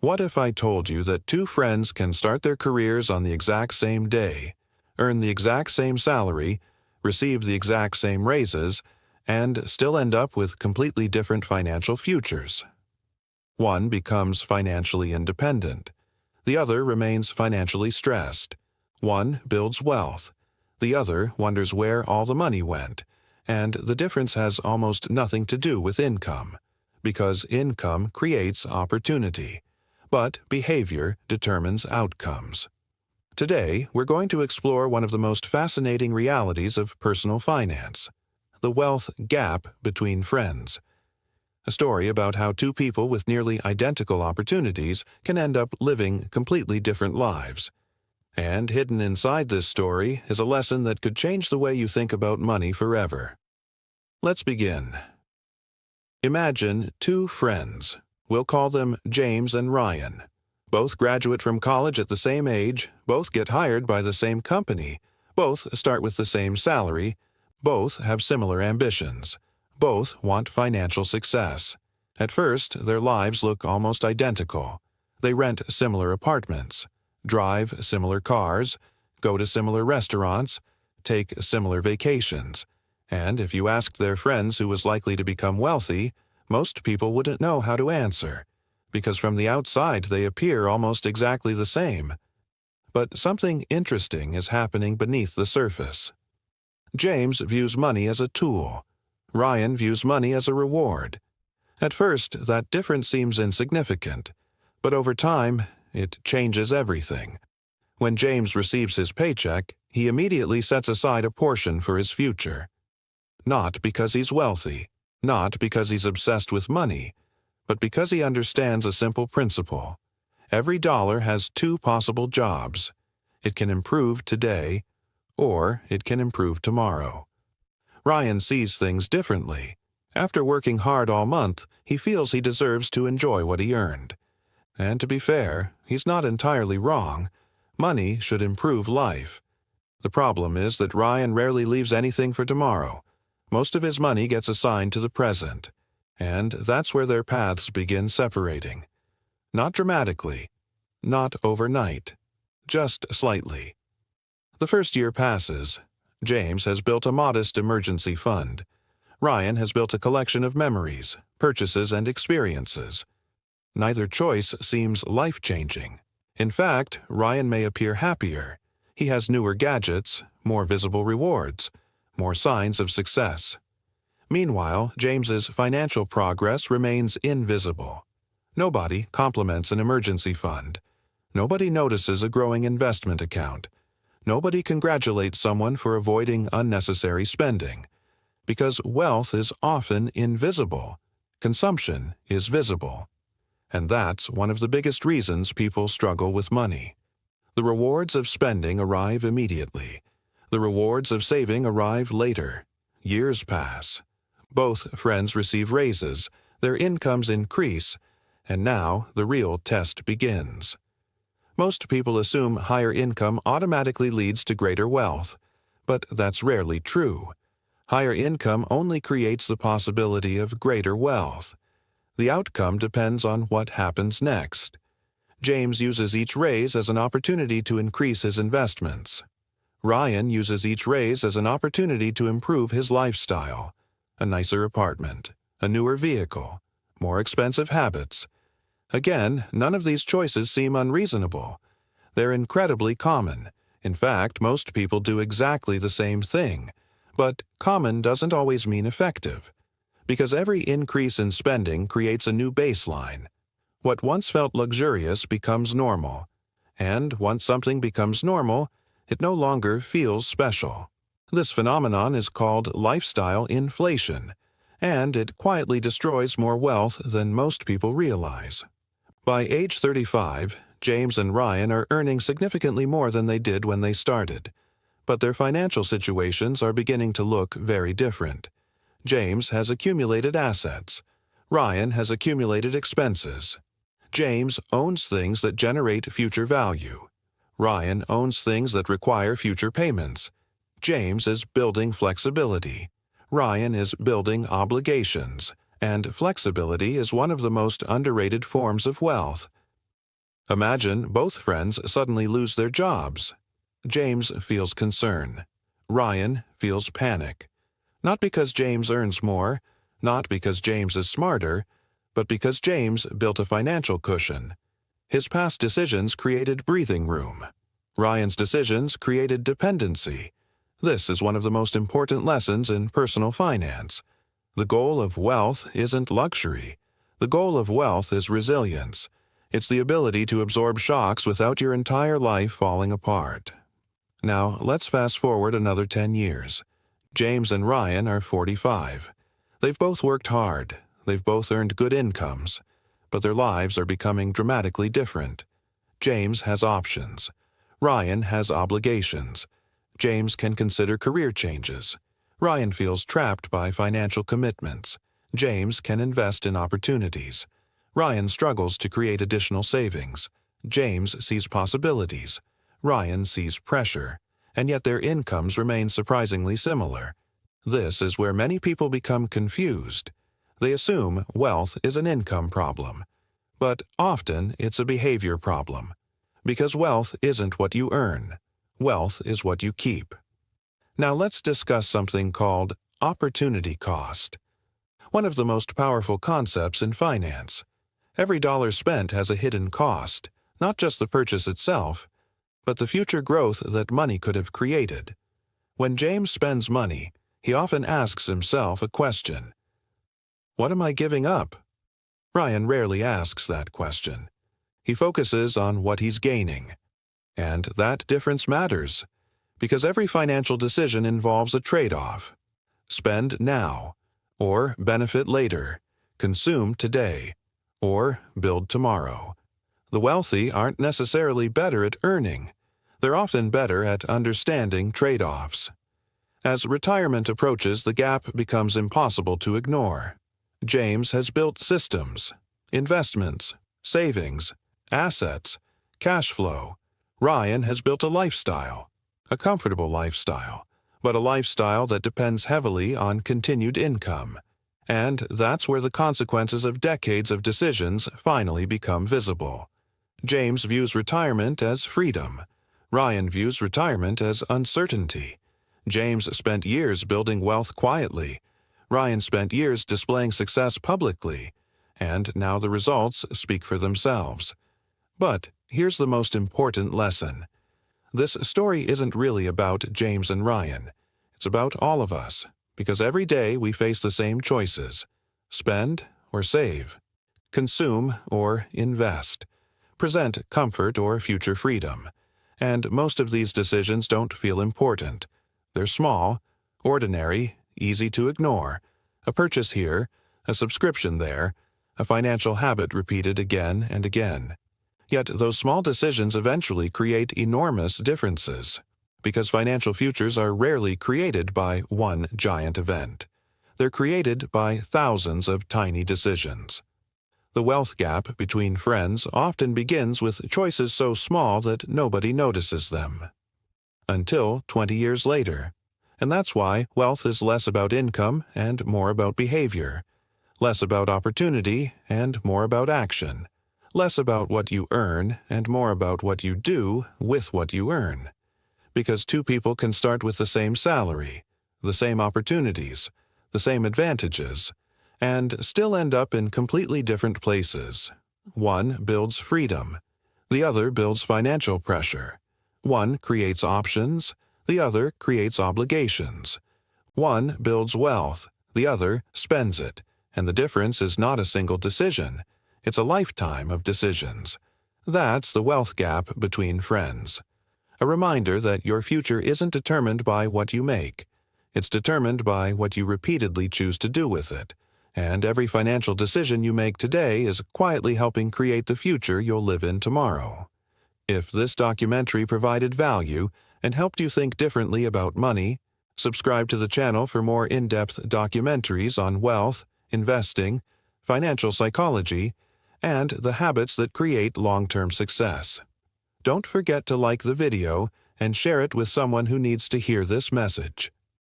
What if I told you that two friends can start their careers on the exact same day, earn the exact same salary, receive the exact same raises, and still end up with completely different financial futures? One becomes financially independent. The other remains financially stressed. One builds wealth. The other wonders where all the money went, and the difference has almost nothing to do with income, because income creates opportunity, but behavior determines outcomes. Today, we're going to explore one of the most fascinating realities of personal finance, the wealth gap between friends. A story about how two people with nearly identical opportunities can end up living completely different lives. And hidden inside this story is a lesson that could change the way you think about money forever. Let's begin. Imagine two friends. We'll call them James and Ryan. Both graduate from college at the same age, both get hired by the same company, both start with the same salary, both have similar ambitions. Both want financial success. At first, their lives look almost identical. They rent similar apartments, drive similar cars, go to similar restaurants, take similar vacations. And if you asked their friends who was likely to become wealthy, most people wouldn't know how to answer, because from the outside they appear almost exactly the same. But something interesting is happening beneath the surface. James views money as a tool. Ryan views money as a reward. At first, that difference seems insignificant, but over time, it changes everything. When James receives his paycheck, he immediately sets aside a portion for his future. Not because he's wealthy, not because he's obsessed with money, but because he understands a simple principle. Every dollar has two possible jobs. It can improve today, or it can improve tomorrow. Ryan sees things differently. After working hard all month, he feels he deserves to enjoy what he earned. And to be fair, he's not entirely wrong. Money should improve life. The problem is that Ryan rarely leaves anything for tomorrow. Most of his money gets assigned to the present. And that's where their paths begin separating. Not dramatically, not overnight, just slightly. The first year passes. James has built a modest emergency fund. Ryan has built a collection of memories, purchases, and experiences. Neither choice seems life-changing. In fact, Ryan may appear happier. He has newer gadgets, more visible rewards, more signs of success. Meanwhile, James's financial progress remains invisible. Nobody compliments an emergency fund. Nobody notices a growing investment account. Nobody congratulates someone for avoiding unnecessary spending. Because wealth is often invisible. Consumption is visible. And that's one of the biggest reasons people struggle with money. The rewards of spending arrive immediately. The rewards of saving arrive later. Years pass. Both friends receive raises, their incomes increase, and now the real test begins. Most people assume higher income automatically leads to greater wealth, but that's rarely true. Higher income only creates the possibility of greater wealth. The outcome depends on what happens next. James uses each raise as an opportunity to increase his investments. Ryan uses each raise as an opportunity to improve his lifestyle. A nicer apartment, a newer vehicle, more expensive habits. Again, none of these choices seem unreasonable. They're incredibly common. In fact, most people do exactly the same thing. But common doesn't always mean effective. Because every increase in spending creates a new baseline. What once felt luxurious becomes normal. And once something becomes normal, it no longer feels special. This phenomenon is called lifestyle inflation, and it quietly destroys more wealth than most people realize. By age 35, James and Ryan are earning significantly more than they did when they started. But their financial situations are beginning to look very different. James has accumulated assets. Ryan has accumulated expenses. James owns things that generate future value. Ryan owns things that require future payments. James is building flexibility. Ryan is building obligations. And flexibility is one of the most underrated forms of wealth. Imagine both friends suddenly lose their jobs. James feels concern. Ryan feels panic. Not because James earns more, not because James is smarter, but because James built a financial cushion. His past decisions created breathing room. Ryan's decisions created dependency. This is one of the most important lessons in personal finance. The goal of wealth isn't luxury. The goal of wealth is resilience. It's the ability to absorb shocks without your entire life falling apart. Now, let's fast forward another 10 years. James and Ryan are 45. They've both worked hard. They've both earned good incomes. But their lives are becoming dramatically different. James has options. Ryan has obligations. James can consider career changes. Ryan feels trapped by financial commitments. James can invest in opportunities. Ryan struggles to create additional savings. James sees possibilities. Ryan sees pressure. And yet their incomes remain surprisingly similar. This is where many people become confused. They assume wealth is an income problem. But often it's a behavior problem. Because wealth isn't what you earn. Wealth is what you keep. Now let's discuss something called opportunity cost. One of the most powerful concepts in finance. Every dollar spent has a hidden cost, not just the purchase itself, but the future growth that money could have created. When James spends money, he often asks himself a question. What am I giving up? Ryan rarely asks that question. He focuses on what he's gaining. And that difference matters, because every financial decision involves a trade-off. Spend now, or benefit later, consume today, or build tomorrow. The wealthy aren't necessarily better at earning. They're often better at understanding trade-offs. As retirement approaches, the gap becomes impossible to ignore. James has built systems, investments, savings, assets, cash flow. Ryan has built a lifestyle, a comfortable lifestyle, but a lifestyle that depends heavily on continued income. And that's where the consequences of decades of decisions finally become visible. James views retirement as freedom. Ryan views retirement as uncertainty. James spent years building wealth quietly. Ryan spent years displaying success publicly. And now the results speak for themselves. But here's the most important lesson. This story isn't really about James and Ryan. It's about all of us, because every day we face the same choices. Spend or save. Consume or invest. Present comfort or future freedom. And most of these decisions don't feel important. They're small, ordinary, easy to ignore. A purchase here, a subscription there, a financial habit repeated again and again. Yet those small decisions eventually create enormous differences, because financial futures are rarely created by one giant event. They're created by thousands of tiny decisions. The wealth gap between friends often begins with choices so small that nobody notices them. Until 20 years later. And that's why wealth is less about income and more about behavior. Less about opportunity and more about action. Less about what you earn and more about what you do with what you earn. Because two people can start with the same salary, the same opportunities, the same advantages, and still end up in completely different places. One builds freedom. The other builds financial pressure. One creates options. The other creates obligations. One builds wealth. The other spends it. And the difference is not a single decision. It's a lifetime of decisions. That's the wealth gap between friends. A reminder that your future isn't determined by what you make. It's determined by what you repeatedly choose to do with it. And every financial decision you make today is quietly helping create the future you'll live in tomorrow. If this documentary provided value and helped you think differently about money, subscribe to the channel for more in-depth documentaries on wealth, investing, financial psychology, and the habits that create long-term success. Don't forget to like the video and share it with someone who needs to hear this message.